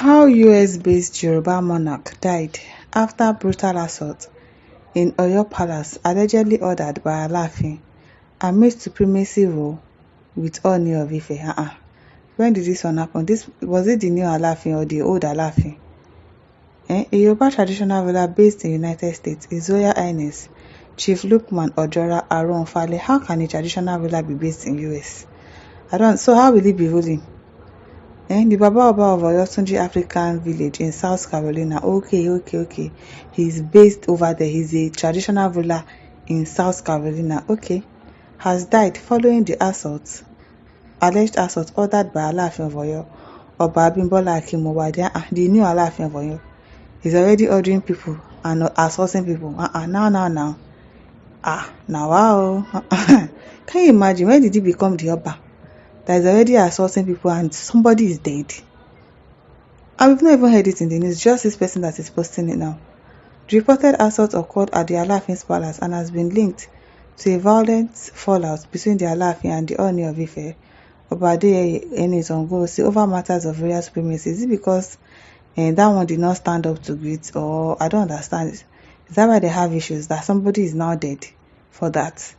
How US-based Yoruba monarch died after brutal assault in OYO palace allegedly ordered by ALAAFIN amid supremacy row with OYO of Ife. When did this one happen? Was it the new ALAAFIN or the old ALAAFIN? A Yoruba traditional ruler based in the United States, His Royal Highness Chief Lukman Ojora Aronfale. How can a traditional ruler be based in US? So how will he be ruling? The Baba Oba of Oyotunji African Village in South Carolina. Okay. He's based over there. He's a traditional ruler in South Carolina. Okay. Has died following the alleged assault ordered by ALAAFIN of Oyo, Oba Abimbola Akinmowade, the new ALAAFIN of Oyo. He's already ordering people and assaulting people. Now. Wow. Can you imagine, when did he become the Oba that is already assaulting people and somebody is dead? And we've not even heard it in the news, just this person that is posting it now. The reported assault occurred at the ALAAFIN's palace and has been linked to a violent fallout between the ALAAFIN and the Ooni of Ife, Oba Adeyeye Enitongosi, over matters of royal supremacy. Is it because that one did not stand up to it, or I don't understand it? Is that why they have issues, that somebody is now dead for that?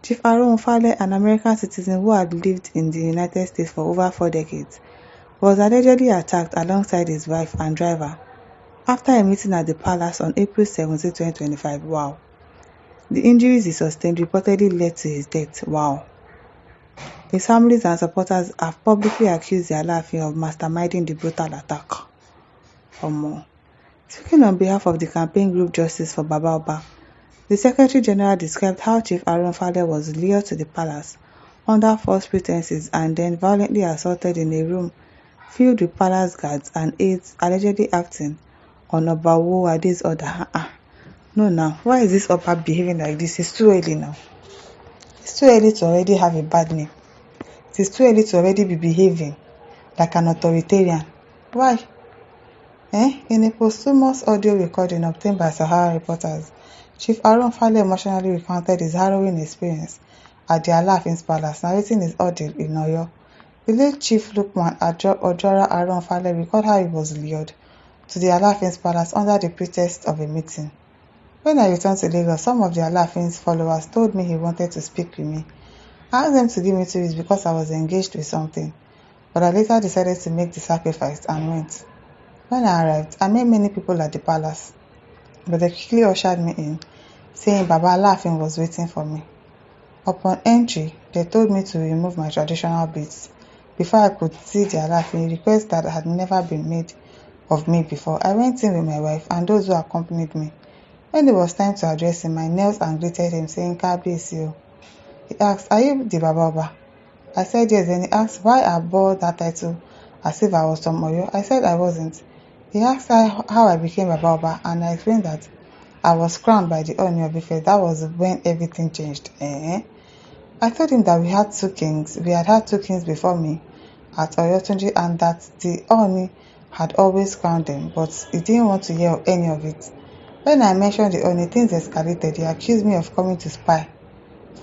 Chief Aronfale, an American citizen who had lived in the United States for over 4 decades, was allegedly attacked alongside his wife and driver after a meeting at the palace on April 17, 2025. Wow. The injuries he sustained reportedly led to his death. Wow. His families and supporters have publicly accused the ALAAFIN of masterminding the brutal attack. For more. Speaking on behalf of the campaign group Justice for Baba Oba, the Secretary General described how Chief Aronfale was lured to the palace under false pretenses and then violently assaulted in a room filled with palace guards and aides allegedly acting on Oba Ade's order. No, now, why is this Oba behaving like this? It's too early now. It's too early to already have a bad name. It is too early to already be behaving like an authoritarian. Why? In a posthumous audio recording obtained by Sahara reporters, Chief Aronfale emotionally recounted his harrowing experience at the ALAAFIN's palace, narrating his ordeal in Oyo. The late Chief Lukman Ojora Aronfale recalled how he was lured to the ALAAFIN's palace under the pretext of a meeting. When I returned to Lagos, some of the ALAAFIN's followers told me he wanted to speak with me. I asked them to give me 2 weeks because I was engaged with something, but I later decided to make the sacrifice and went. When I arrived, I met many people at the palace, but they quickly ushered me in, saying Baba ALAAFIN was waiting for me. Upon entry, they told me to remove my traditional beads. Before I could see the ALAAFIN, a request that had never been made of me before, I went in with my wife and those who accompanied me. When it was time to address him, I knelt and greeted him, saying, Kabiyesi. He asked, "Are you the Baba Oba?" I said yes. Then he asked why I bore that title as if I was from Oyo. I said I wasn't. He asked how I became Baba Oba, and I explained that I was crowned by the Ooni of Ife. That was when everything changed. I told him that we had 2 kings. We had had 2 kings before me at Oyotunji, and that the Ooni had always crowned them, but he didn't want to hear any of it. When I mentioned the Ooni, things escalated. He accused me of coming to spy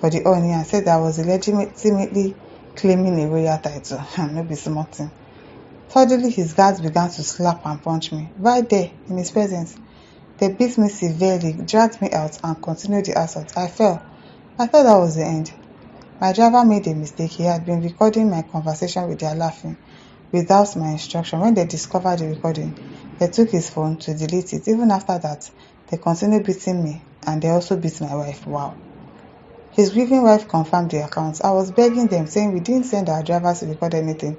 for the Ooni and said that I was illegitimately claiming a royal title. No be small thing. Suddenly, his guards began to slap and punch me. Right there, in his presence. They beat me severely, dragged me out, and continued the assault. I fell. I thought that was the end. My driver made a mistake. He had been recording my conversation with the ALAAFIN without my instruction. When they discovered the recording, they took his phone to delete it. Even after that, they continued beating me, and they also beat my wife. Wow. His grieving wife confirmed the accounts. I was begging them, saying we didn't send our drivers to record anything,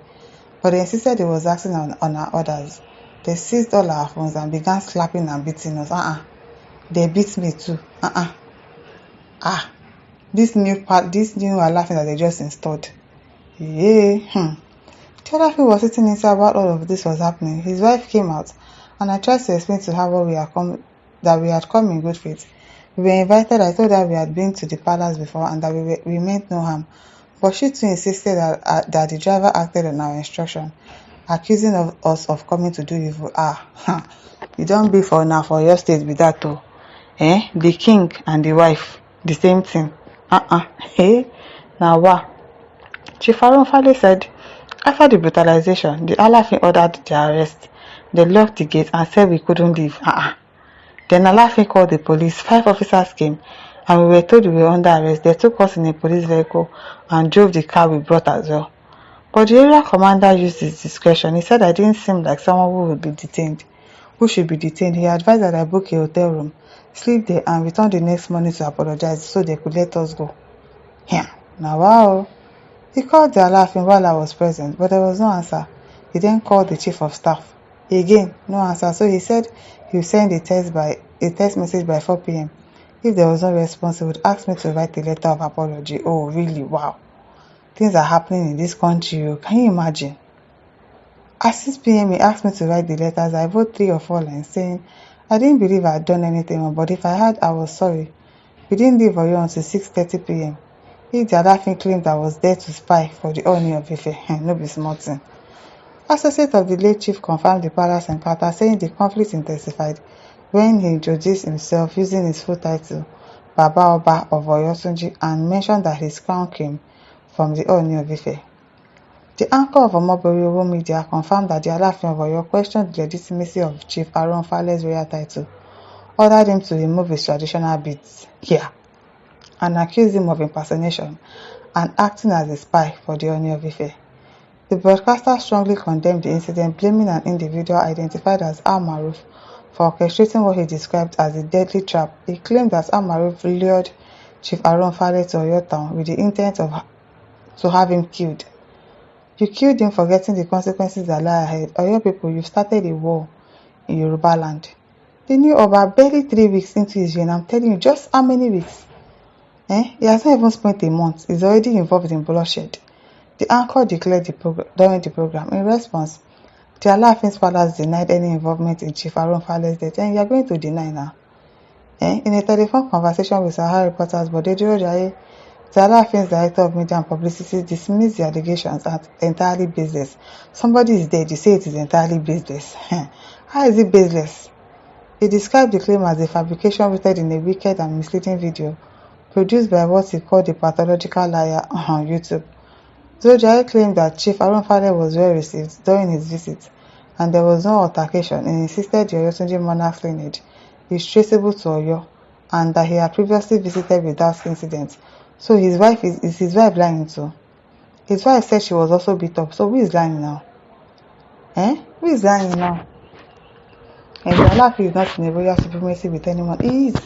but they insisted he was acting on our orders. They seized all our phones and began slapping and beating us. They beat me too. This new ALAAFIN that they just installed. The ALAAFIN was sitting inside while all of this was happening. His wife came out, and I tried to explain to her that we had come in good faith. We were invited. I told her we had been to the palace before and that we meant no harm. But she too insisted that the driver acted on our instruction, accusing us of coming to do evil. You don't be for your state with that too. The king and the wife, the same thing. Now what? Chief Aronfale said After the brutalization, the ALAAFIN ordered their arrest. They locked the gate and said we couldn't leave. Then ALAAFIN called the police. 5 officers came and we were told we were under arrest. They took us in a police vehicle and drove the car we brought as well. But the area commander used his discretion. He said I didn't seem like someone who should be detained. He advised that I book a hotel room, sleep there and return the next morning to apologize so they could let us go. Yeah. Now wow. He called the ALAAFIN while I was present, but there was no answer. He then called the chief of staff. Again, no answer. So he said he would send a text message by 4 p.m. If there was no response, he would ask me to write a letter of apology. Oh, really? Wow. Things are happening in this country. Can you imagine? At 6 p.m., he asked me to write the letters. I wrote 3 or 4 lines saying, I didn't believe I had done anything wrong, but if I had, I was sorry. We didn't leave OYO until 6:30 p.m. If the ALAAFIN claimed I was there to spy for the OYO of Ife, no be small thing. Associate of the late chief confirmed the palace encounter, saying the conflict intensified when he introduced himself using his full title, Baba Oba of Oyo, and mentioned that his crown came from the OYO of Ife. The anchor of Yoruba media confirmed that the ALAAFIN of Oyo questioned the legitimacy of Chief Aronfale's royal title, ordered him to remove his traditional beads here, and accused him of impersonation and acting as a spy for the OYO of Ife. The broadcaster strongly condemned the incident, blaming an individual identified as Al-Maruf for orchestrating what he described as a deadly trap. He claimed that Al-Maruf lured Chief Aronfale to Oyo town with the intent to have him killed. You killed him forgetting the consequences that lie ahead. Oyo people, you've started a war in Yoruba land. The new Oba barely 3 weeks into his reign, I'm telling you, just how many weeks? He has not even spent a month. He's already involved in bloodshed. The anchor declared during the program. In response, the ALAAFIN's palace denied any involvement in Chief Aronfale's death. And you are going to deny now? In a telephone conversation with Sahara reporters, Bodediro Jaye, the ALAAFIN's director of media and publicity, dismissed the allegations as entirely baseless. Somebody is dead, you say it is entirely baseless. How is it baseless? He described the claim as a fabrication rooted in a wicked and misleading video produced by what he called a pathological liar on YouTube. Jaye claimed that Chief Aronfale was well received during his visit and there was no altercation, and insisted the Oyotunji monarch's lineage is traceable to Oyo and that he had previously visited without incident. So his wife is his wife lying too? His wife said she was also beat up. So who is lying now? Who is lying now? And the ALAAFIN is not in a royal supremacy with anyone. He is.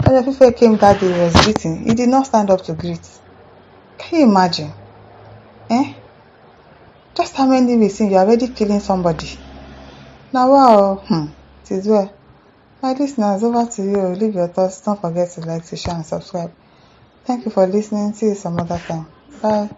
When the people came that day, he was beaten. He did not stand up to greet. Can you imagine? Just how many weeks in, you're already killing somebody? Now wow, it is well. My listeners, over to you. Leave your thoughts. Don't forget to like, to share and subscribe. Thank you for listening. See you some other time. Bye.